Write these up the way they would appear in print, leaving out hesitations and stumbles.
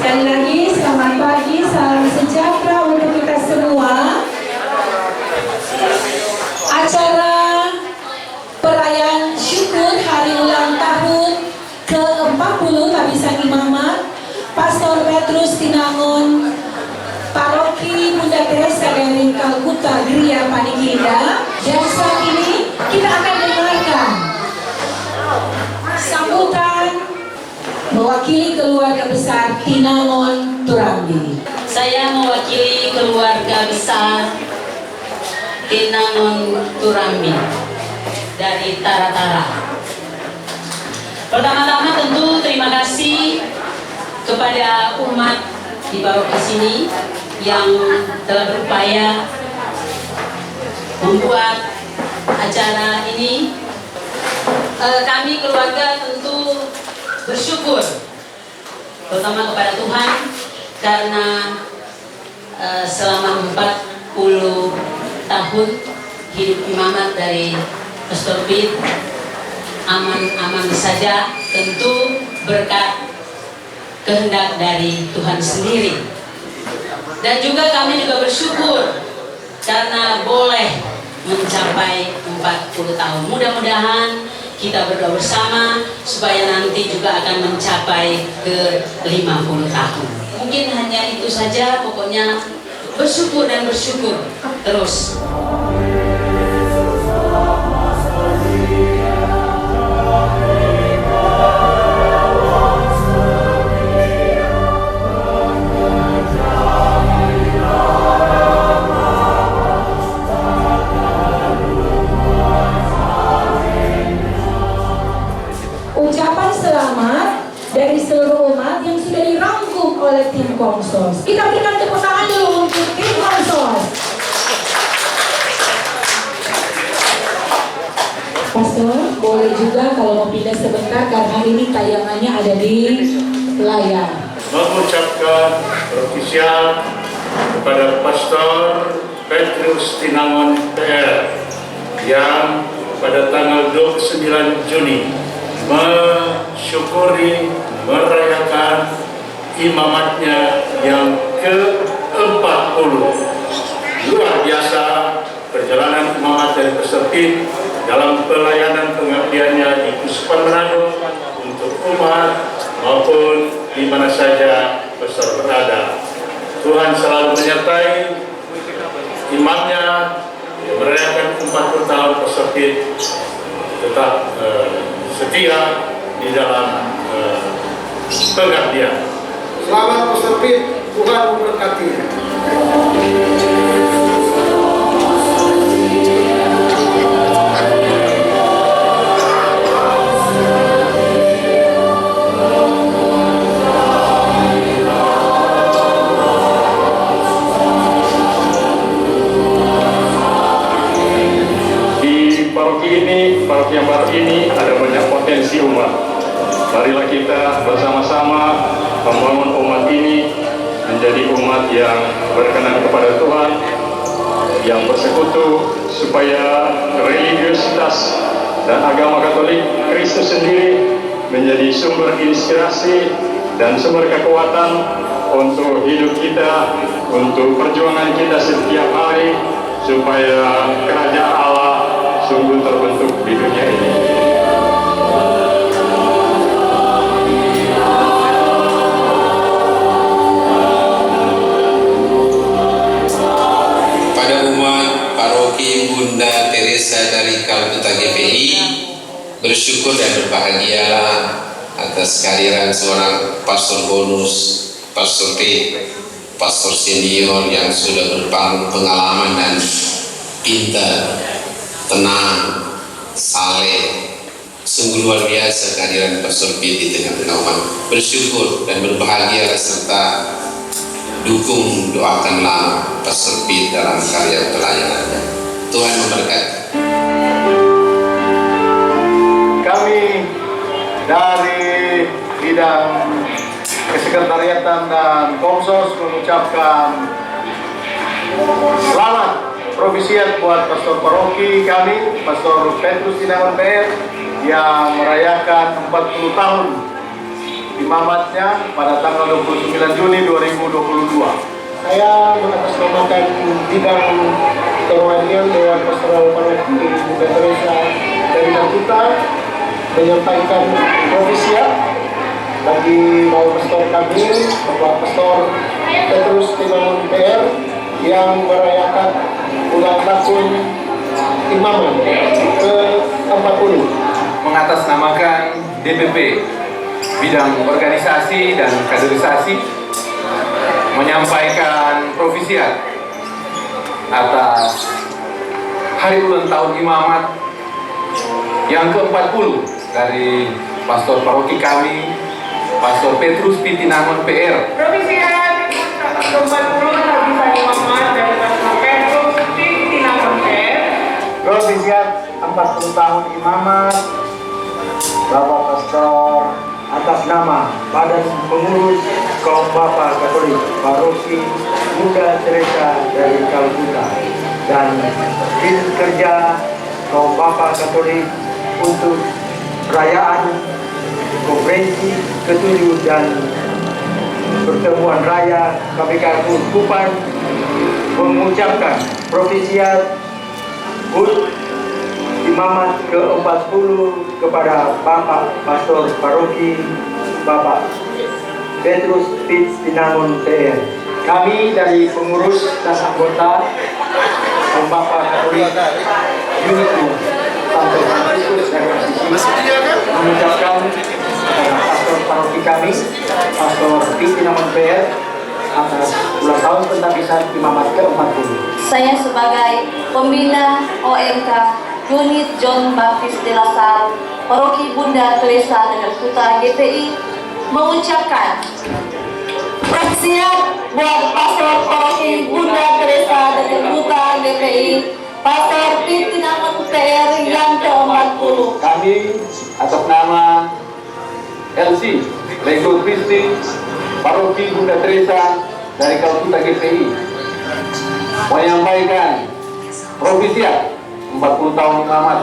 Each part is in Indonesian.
Sekali lagi selamat pagi, salam sejahtera untuk kita semua. Acara perayaan syukur hari ulang tahun ke-40 Tabisan Imamat Pastor Petrus Tinangon Paroki Bunda Teresa dari Kalkuta Gria Panikinda. Dan saat ini kita akan dengarkan sambutan mewakili keluarga besar Tinangon Turambi. Saya mewakili keluarga besar Tinangon Turambi dari Tara-Tara. Pertama-tama tentu terima kasih kepada umat di paroki sini yang telah berupaya membuat acara ini. Kami keluarga tentu bersyukur pertama kepada Tuhan karena selama 40 tahun hidup imamat dari Pastor Pit aman-aman saja, tentu berkat kehendak dari Tuhan sendiri. Dan juga kami juga bersyukur karena boleh mencapai 40 tahun. Mudah-mudahan kita berdoa bersama supaya nanti juga akan mencapai ke 50 tahun. Mungkin hanya itu saja, pokoknya bersyukur dan bersyukur terus. Ucapan selamat dari seluruh umat yang sudah dirangkum oleh tim Komsos. Kita berikan tepuk tangan dulu untuk tim Komsos. Pastor, boleh juga kalau mau pindah sebentar karena hari ini tayangannya ada di layar. Mengucapkan ofisial kepada Pastor Petrus Tinangon PR yang pada tanggal 29 Juni mensyukuri merayakan imamatnya yang ke-40. Luar biasa perjalanan imamat dari Pastor Pit dalam pelayanan pengabdiannya di Puspan Manado untuk umat maupun di mana saja Pastor berada. Tuhan selalu menyertai imamnya yang merayakan 40 tahun Pastor Pit tetap setia di dalam pengabdian. Selamat Pastor Pit, Tuhan memberkati. Paroki yang baru ini ada banyak potensi umat. Marilah kita bersama-sama membangun umat ini menjadi umat yang berkenan kepada Tuhan, yang bersekutu supaya religiusitas dan agama Katolik Kristus sendiri menjadi sumber inspirasi dan sumber kekuatan untuk hidup kita, untuk perjuangan kita setiap hari, supaya kerajaan Allah sungguh terbentuk di dunia ini. Pada umat Paroki Bunda Teresa dari Kalkuta GPI, bersyukur dan berbahagialah atas kehadiran seorang pastor bonus, Pastor P, pastor senior yang sudah berpengalaman dan pintar, tenang, saleh. Sungguh luar biasa kehadiran Pastor P di tengah-tengah umat. Bersyukur dan berbahagia serta dukung, doakanlah Pastor P dalam karya pelayanannya. Tuhan memberkati. Kami dari bidang kesekretariatan dan Komsos mengucapkan selamat provisiat buat Pastor Paroki kami, Pastor Petrus Tinangon PR, yang merayakan 40 tahun imamatnya pada tanggal 29 Juni 2022. Saya mengatasnamakan bidang perwakilan Dewan Pastoral Paroki Bunda Teresa dari Kalkuta menyampaikan provisiat bagi Bapak Pastor kami, Bapak Pastor Petrus Tinamon PR yang merayakan ulang tahun imaman ke-40. Mengatasnamakan DPP bidang organisasi dan kaderisasi menyampaikan provisiat atas hari ulang tahun imamat yang ke-40 dari Pastor Paroki kami, Pastor Petrus Pitinangon PR. Provisiat ke-40 habisan imamat dari Pastor Petrus Pitinangon PR. Provisiat 40 tahun imamat Bapak Pastor atas nama Badan Pengurus Kaum Bapa Katolik Paroki Bunda Teresa dari Kalkuta dan tim kerja Kaum Bapa Katolik untuk perayaan konferensi ke-7 dan pertemuan raya KPK Kupan mengucapkan provisiat HUT Imamat ke-40 kepada Bapak Pastor Paroki Bapak Petrus Pitinangon PR. Kami dari pengurus dan anggota Bapak Katolik Unit sampai Franciscus dari Asisi mengucapkan kepada Pastor Paroki kami, Pastor Pitinangon PR atas ulang tahun pentabisan imamat ke-40. Saya sebagai pembina OMK Unit John Baptist de la Salle, Paroki Bunda Teresa dari Kalkuta GPI mengucapkan provisiat buat Pastor Paroki Bunda Teresa dari Kalkuta GPI, Pastor Pitinangon PR yang ke-40. Kami atas nama LC Lego Kristi Paroki Bunda Teresa dari Kalkuta GPI menyampaikan provisiat 40 tahun imamat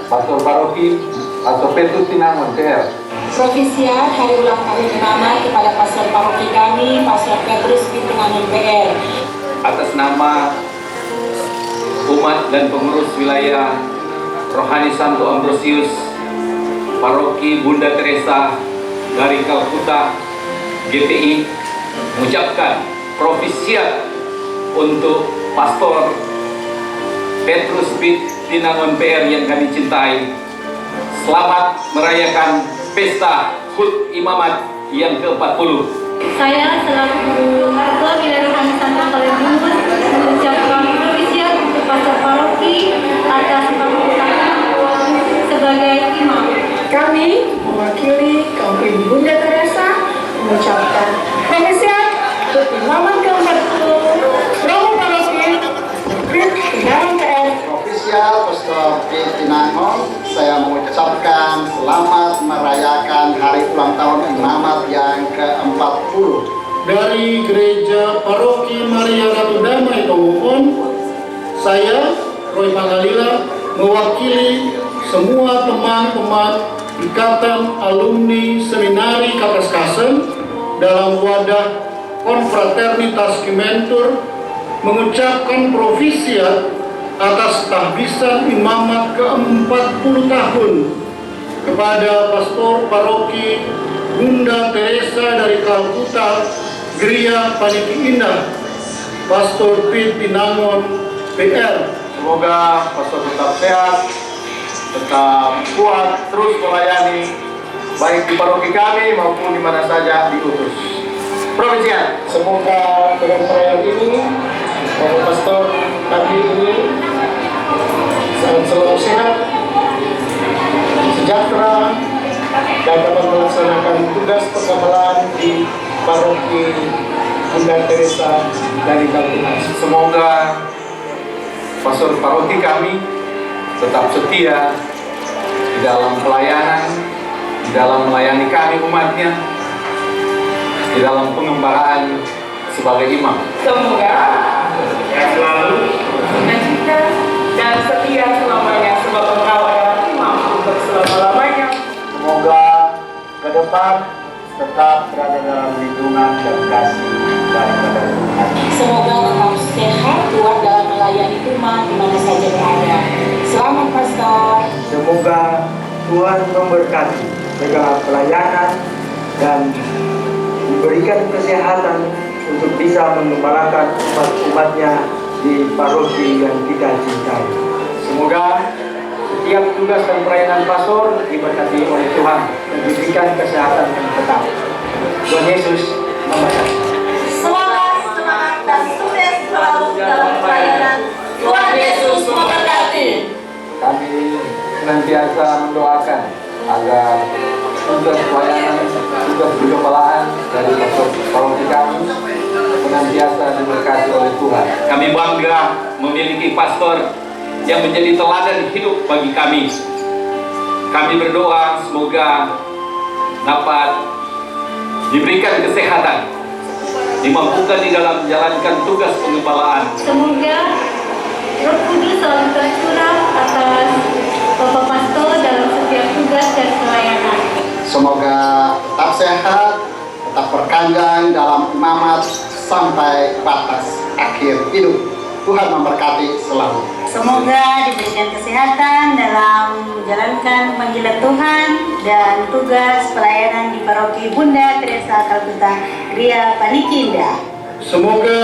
Pastor Paroki Pastor Petrus Tinangon PR. Provisiat hari ulang tahun imamat kepada Pastor Paroki kami, Pastor Petrus Pitinangon PR. Atas nama umat dan pengurus wilayah Rohani Santo Ambrosius Paroki Bunda Teresa dari Kalkuta GPI mengucapkan provisiat untuk Pastor Petrus Pitinangon PR yang kami cintai. Selamat merayakan pesta HUT Imamat yang ke-40. Saya selaku Ketua Wilayah Rohani Santo Ambrosius mengucapkan provisiat untuk Pastor Paroki atas 40 tahun sebagai imam. Kami mewakili kaum ibu Bunda Teresa mengucapkan provisiat untuk imamat ke-40 Romo Paroki Pitinangon PR. Ofisial Pastor Pitinangon, saya mengucapkan selamat merayakan hari ulang tahun imamat yang ke-40. Dari Gereja Paroki Maria Ratu Damai Tawupon, saya Roy Pangalila mewakili semua teman-teman Ikatan Alumni Seminari Kapaskasen dalam wadah Konfraternitas Kimentur mengucapkan provisiat atas tahbisan imamat ke-40 tahun kepada Pastor Paroki Bunda Teresa dari Kalkuta Geria Paniki Indah, Pastor Pitinangon PR. Semoga Pastor tetap sehat, tetap kuat, terus melayani baik di paroki kami maupun di mana saja diutus. Provisiat. Semoga dengan perayaan ini Bapak Pastor kami ini selalu sehat, sejahtera, dan dapat melaksanakan tugas pergamelan di Paroki Bunda Teresa dari Kalkuta. Semoga Pastor Paroki kami tetap setia di dalam pelayanan, di dalam melayani kami umatnya, di dalam pengembaraan sebagai imam. Semoga selalu sukacita dan setia selamanya sebab Engkau adalah imam untuk selama-lamanya. Semoga ke depan tetap berada dalam lindungan dan kasih daripada Tuhan. Semoga tetap sehat, kuat dalam melayani umat di mana saja berada. Selamat Pastor. Semoga Tuhan memberkati segala pelayanan dan diberikan kesehatan untuk bisa mengembalakan umat-umatnya di paroki yang kita cintai. Semoga setiap tugas dan pelayanan pastor diberkati oleh Tuhan dan diberikan kesehatan yang tetap. Tuhan Yesus memberkati. Semangat dan sukses selalu dalam pelayanan. Tuhan Yesus memberkati. Kami senantiasa mendoakan agar tugas pelayanan, tugas kegempalaan dari pastor paroki kami senantiasa diberkati oleh Tuhan. Kami bangga memiliki pastor yang menjadi teladan hidup bagi kami. Kami berdoa semoga dapat diberikan kesehatan, dimampukan di dalam menjalankan tugas pengembalaan. Semoga Roh Kudus selalu tercurah atas Bapak Pastor dalam setiap tugas dan pelayanan. Semoga tetap sehat, tetap berkandang dalam imamat sampai batas akhir hidup. Tuhan memberkati selalu. Semoga diberikan kesehatan dalam menjalankan panggilan Tuhan dan tugas pelayanan di Paroki Bunda Teresa Kalkuta Ria Panikinda. Semoga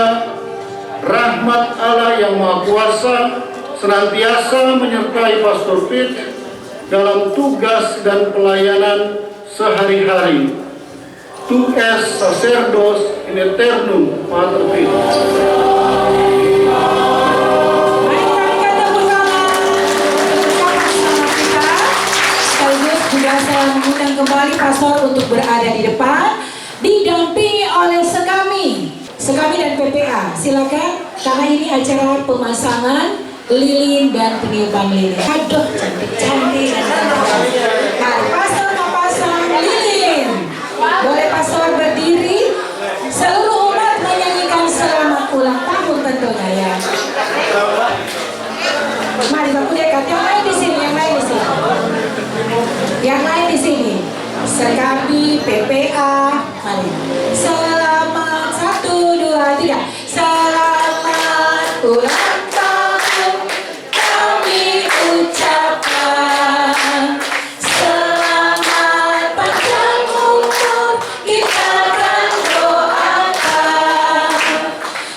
rahmat Allah yang Maha Kuasa senantiasa menyertai Pastor Pit dalam tugas dan pelayanan sehari-hari. Tu es sacerdos in aeternum Pater Pit. Juga saya mengundang kembali pastor untuk berada di depan, didampingi oleh Sekami dan PPA. Silakan, karena ini acara pemasangan lilin dan peniupan lilin. Aduh, cantik-cantik. Mari pastor memasang lilin. Boleh pastor berdiri. Seluruh umat menyanyikan selamat ulang tahun tentunya ya. Mari Bapak dekat, yang lain di sini, yang lain di sini. Sekami, PPA, mari. Selamat 1, 2, 3. Selamat ulang tahun kami ucapkan. Selamat panjang umur kita akan doakan.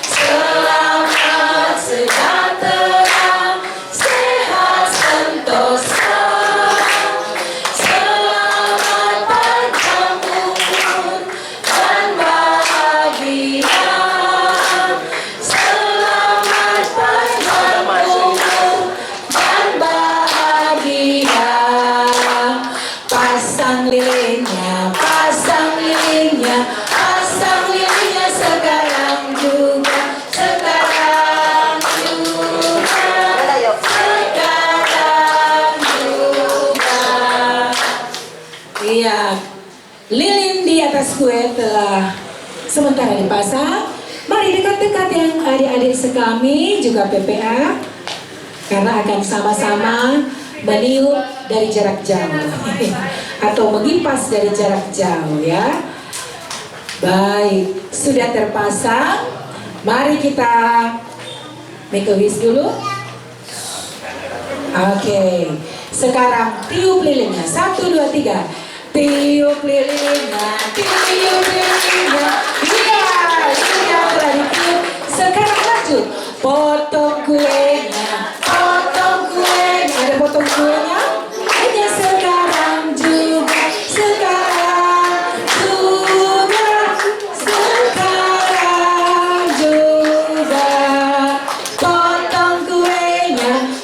Selamat sejahtera, sehat sentosa. Lilin di atas kue telah sementara dipasang. Mari dekat-dekat yang adik-adik sekami juga PPA, karena akan sama-sama meniup dari jarak jauh atau mengipas dari jarak jauh ya. Baik, sudah terpasang. Mari kita make a wish dulu. Oke, sekarang tiup lilinnya. 1, 2, 3. Tiup lilinnya, tiup lilinnya. Iya, sudah telah ditiup. Sekarang lanjut. Potong kuenya, potong kuenya. Ada potong kuenya? Hanya sekarang juga, sekarang juga, sekarang juga. Potong kuenya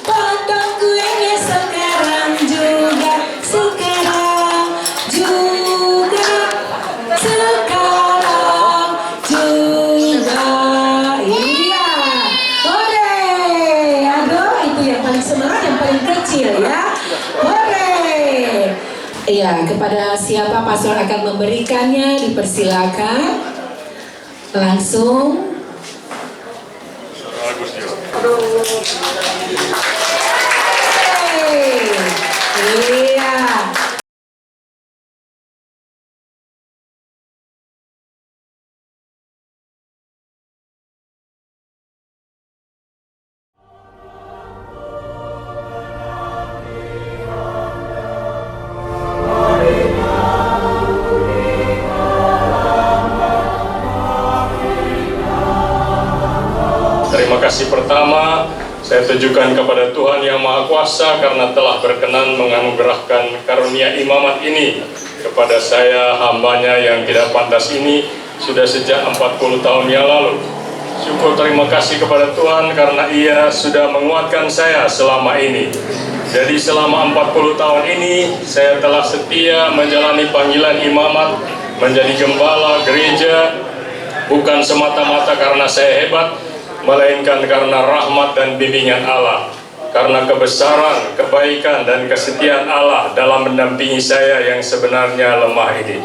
sekarang juga, sekarang juga, sekarang juga. Iya, hore. Aduh, itu yang paling semangat, yang paling kecil ya. Hore. Iya, kepada siapa pastor akan memberikannya, dipersilakan langsung. Iya. terima kasih pertama saya tujukan kepada Tuhan Yang Maha Kuasa karena telah berkenan menganugerahkan karunia imamat ini kepada saya, hambanya yang tidak pantas ini, sudah sejak 40 tahun yang lalu. Syukur terima kasih kepada Tuhan karena Ia sudah menguatkan saya selama ini. Jadi selama 40 tahun ini, saya telah setia menjalani panggilan imamat, menjadi gembala gereja, bukan semata-mata karena saya hebat, melainkan karena rahmat dan bimbingan Allah, karena kebesaran, kebaikan, dan kesetiaan Allah dalam mendampingi saya yang sebenarnya lemah ini.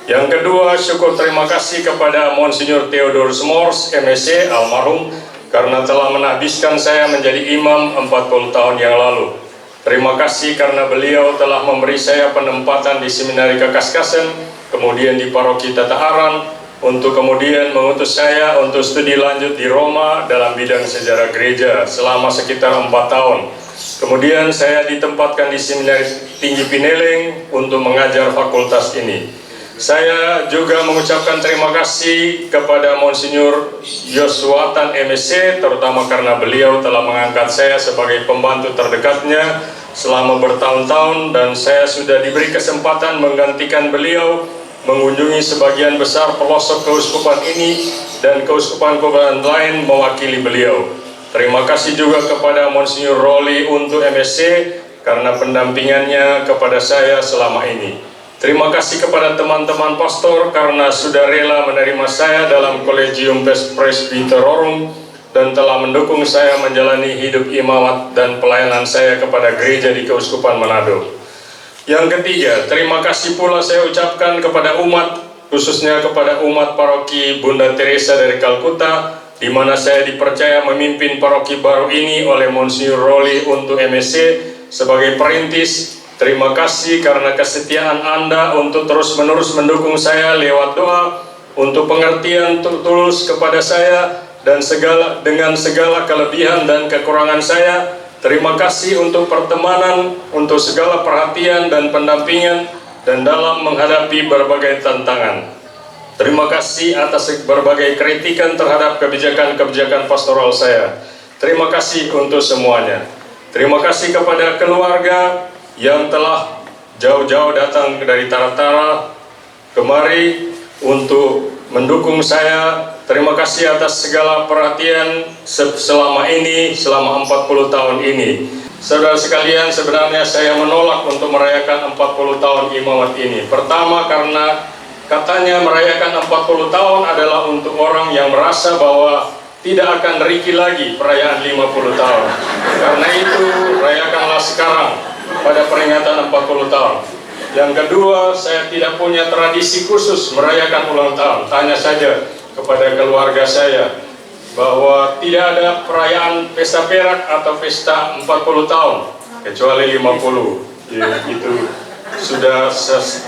Yang kedua, syukur terima kasih kepada Monsinyur Theodorus Mors, MSc, almarhum, karena telah menahbiskan saya menjadi imam 40 tahun yang lalu. Terima kasih karena beliau telah memberi saya penempatan di Seminari Kakaskasen, kemudian di Paroki Tata Aran, untuk kemudian mengutus saya untuk studi lanjut di Roma dalam bidang sejarah gereja selama sekitar 4 tahun. Kemudian saya ditempatkan di Seminari Tinggi Pineleng untuk mengajar fakultas ini. Saya juga mengucapkan terima kasih kepada Monsinyur Yoswatan MSc, terutama karena beliau telah mengangkat saya sebagai pembantu terdekatnya selama bertahun-tahun, dan saya sudah diberi kesempatan menggantikan beliau mengunjungi sebagian besar pelosok keuskupan ini dan keuskupan-keuskupan lain mewakili beliau. Terima kasih juga kepada Monsinyur Roli untuk MSc karena pendampingannya kepada saya selama ini. Terima kasih kepada teman-teman pastor karena sudah rela menerima saya dalam Collegium Presbyterorum dan telah mendukung saya menjalani hidup imamat dan pelayanan saya kepada gereja di Keuskupan Manado. Yang ketiga, terima kasih pula saya ucapkan kepada umat, khususnya kepada umat paroki Bunda Teresa dari Kalkuta, di mana saya dipercaya memimpin paroki baru ini oleh Monsinyur Roli untuk MSc sebagai perintis. Terima kasih karena kesetiaan Anda untuk terus-menerus mendukung saya lewat doa, untuk pengertian tulus kepada saya dan dengan segala kelebihan dan kekurangan saya. Terima kasih untuk pertemanan, untuk segala perhatian dan pendampingan, dan dalam menghadapi berbagai tantangan. Terima kasih atas berbagai kritikan terhadap kebijakan-kebijakan pastoral saya. Terima kasih untuk semuanya. Terima kasih kepada keluarga yang telah jauh-jauh datang dari Tara-Tara kemari untuk mendukung saya. Terima kasih atas segala perhatian selama ini, selama 40 tahun ini. Saudara sekalian, sebenarnya saya menolak untuk merayakan 40 tahun imamat ini. Pertama, karena katanya merayakan 40 tahun adalah untuk orang yang merasa bahwa tidak akan riki lagi perayaan 50 tahun. Karena itu, rayakanlah sekarang pada peringatan 40 tahun. Yang kedua, saya tidak punya tradisi khusus merayakan ulang tahun. Tanya saja kepada keluarga saya bahwa tidak ada perayaan pesta perak atau pesta 40 tahun kecuali 50. Ya, itu sudah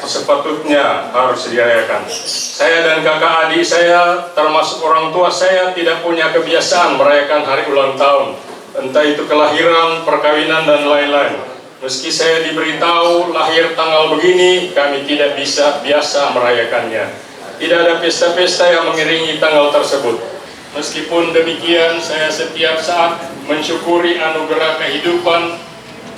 sepatutnya harus dirayakan. Saya dan kakak adik saya termasuk orang tua saya tidak punya kebiasaan merayakan hari ulang tahun, entah itu kelahiran, perkawinan, dan lain-lain. Meski saya diberitahu lahir tanggal begini, kami tidak biasa merayakannya. Tidak ada pesta-pesta yang mengiringi tanggal tersebut. Meskipun demikian, saya setiap saat mensyukuri anugerah kehidupan,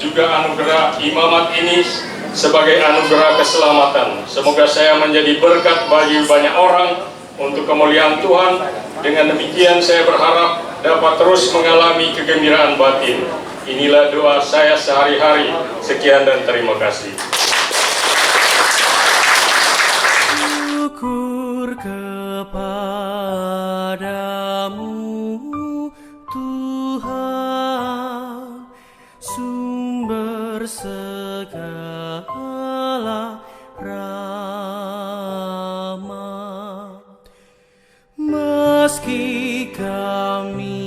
juga anugerah imamat ini sebagai anugerah keselamatan. Semoga saya menjadi berkat bagi banyak orang untuk kemuliaan Tuhan. Dengan demikian saya berharap dapat terus mengalami kegembiraan batin. Inilah doa saya sehari-hari. Sekian dan terima kasih. Syukur kepadamu Tuhan, sumber segala rahmat. Meski kami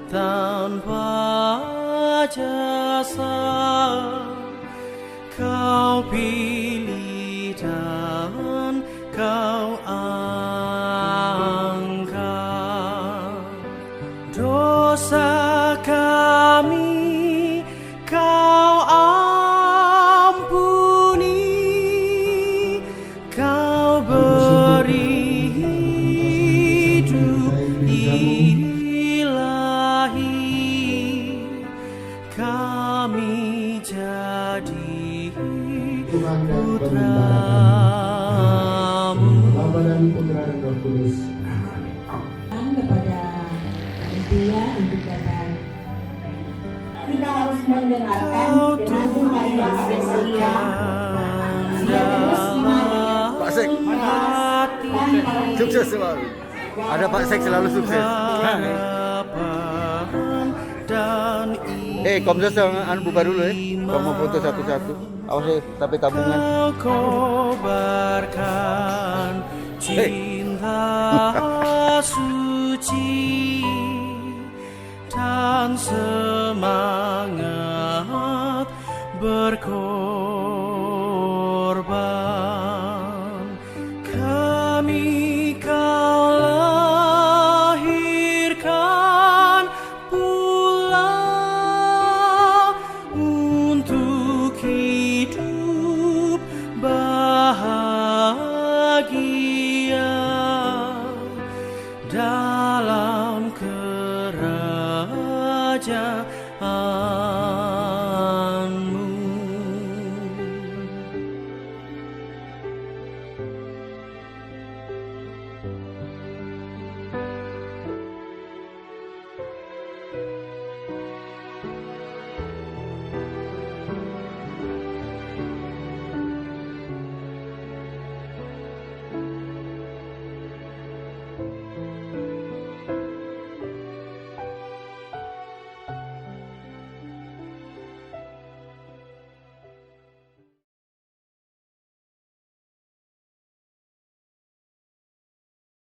tanpa jasa, Kau pilih dan Kau angkat. Dosa kami Kau ampuni, Kau beri hidup ilahi. Yesus. Amin. Kepada Intia untuk dapat Kita harus mendengarkan dengan Tuhan yang bersedia. Terus Pak Sek, sukses selalu. Ada Pak Sek selalu sukses. Komsel jangan buka dulu ya. Kalau mau foto satu-satu. Awas ya, tapi tabungan. Kobarkan cinta suci dan semangat berkorban. Kami kau lahirkan pula untuk hidup bahagia dalam kerajaan